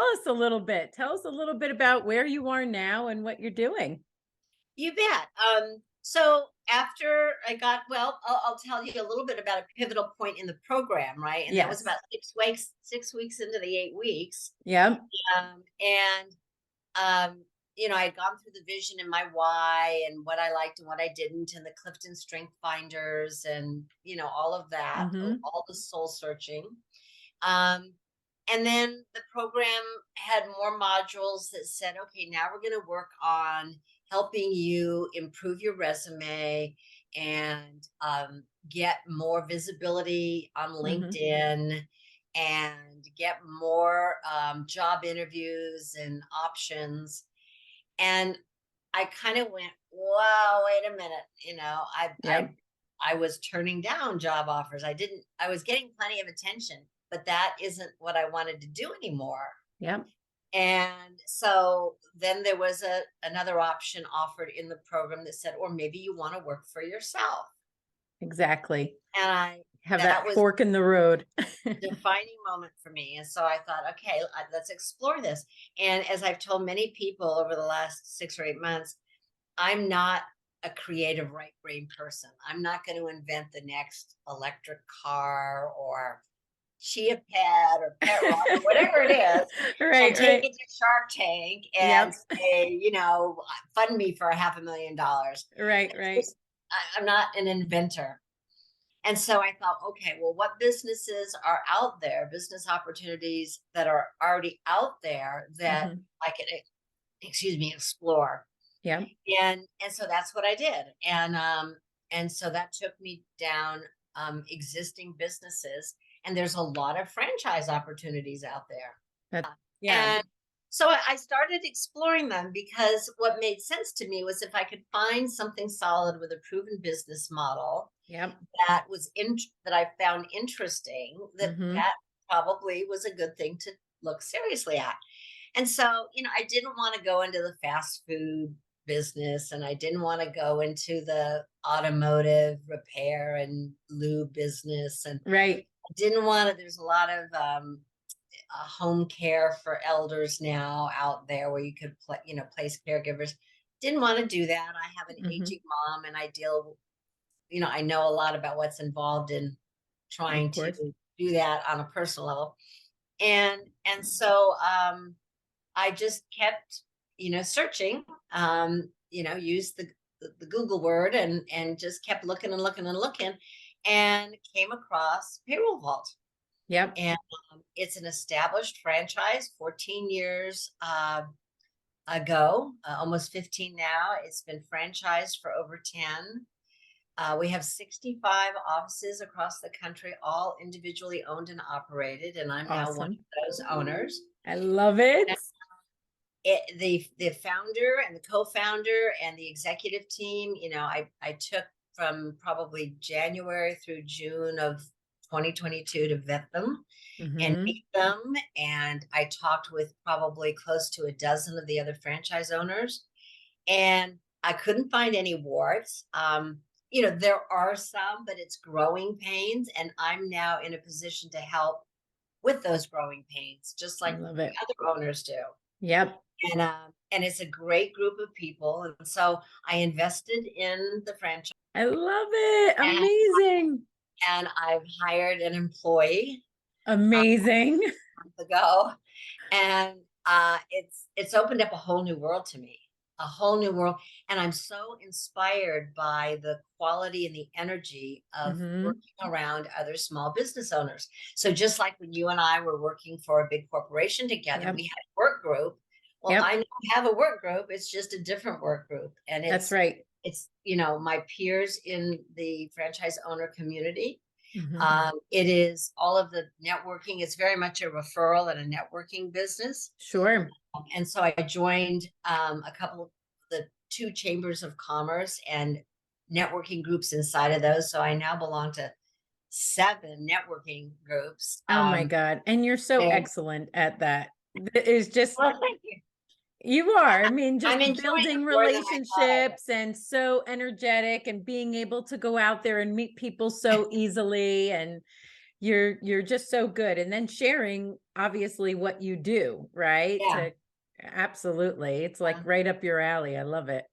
tell us a little bit. Tell us a little bit about where you are now and what you're doing. You bet. So after I got, well, I'll tell you a little bit about a pivotal point in the program, right? And that was Yes. about 6 weeks, 6 weeks into the 8 weeks. Yep. And I had gone through the vision and my why and what I liked and what I didn't, and the Clifton Strength Finders, and all of that, Mm-hmm. all the soul searching. Um, and then the program had more modules that said, okay, now we're going to work on helping you improve your resume and get more visibility on Mm-hmm. LinkedIn and get more job interviews and options. And I kind of went, "Wow, wait a minute." Yep. I was turning down job offers. I was getting plenty of attention, but that isn't what I wanted to do anymore. Yep. And so then there was another option offered in the program that said, or maybe you want to work for yourself. Exactly. And Have that that was fork in the road. defining moment for me. And so I thought, okay, let's explore this. And as I've told many people over the last 6 or 8 months, I'm not a creative right brain person. I'm not going to invent the next electric car or chia pet or pet rock or whatever it is, and Right, take right. it to Shark Tank and Yep. say, fund me for $500,000. Right, right. I'm not an inventor. And so I thought, okay, well, what businesses are out there, business opportunities that are already out there that Mm-hmm. I could, excuse me, explore. Yep. And so that's what I did. And so that took me down existing businesses, and there's a lot of franchise opportunities out there. That, yeah. And so I started exploring them because what made sense to me was if I could find something solid with a proven business model Yep. that I found interesting, Mm-hmm. that probably was a good thing to look seriously at. And so, I didn't want to go into the fast food business, and I didn't want to go into the automotive repair and lube business. And Right. I didn't want to, there's a lot of home care for elders now out there where you could place caregivers. Didn't want to do that. I have an Mm-hmm. aging mom, and I know a lot about what's involved in Of trying to course. do that on a personal level. And so I just kept, searching, used the Google word, and just kept looking and looking and looking, and came across Payroll Vault. Yep. And it's an established franchise, 14 years ago, almost 15 now. It's been franchised for over 10. We have 65 offices across the country, all individually owned and operated, and I'm now one Awesome. of those owners. I love it. The founder and the co-founder and the executive team, I took from probably January through June of 2022 to vet them and Mm-hmm. meet them. And I talked with probably close to a dozen of the other franchise owners, and I couldn't find any warts. There are some, but it's growing pains, and I'm now in a position to help with those growing pains, just I like love the it. other owners do. Yep. And it's a great group of people, and so I invested in the franchise, I love it. and, Amazing. and I've hired an employee a Amazing. month ago, and it's opened up a whole new world to me, a whole new world. And I'm so inspired by the quality and the energy of Mm-hmm. working around other small business owners. So just like when you and I were working for a big corporation together, Yep. we had a work group. Well, Yep. I now have a work group. It's just a different work group, and That's it's right. it's my peers in the franchise owner community. Mm-hmm. It is all of the networking. It's very much a referral and a networking business. Sure. And so I joined a couple of the two chambers of commerce and networking groups inside of those. So I now belong to 7 networking groups. Oh my God. And you're so And excellent at that. It is just, well, thank you. you are. I mean, just I'm enjoying it building more than I thought I would. relationships and so energetic and being able to go out there and meet people so easily. And you're just so good, and then sharing obviously what you do, right? Yeah. To absolutely. It's like Yeah. right up your alley. I love it.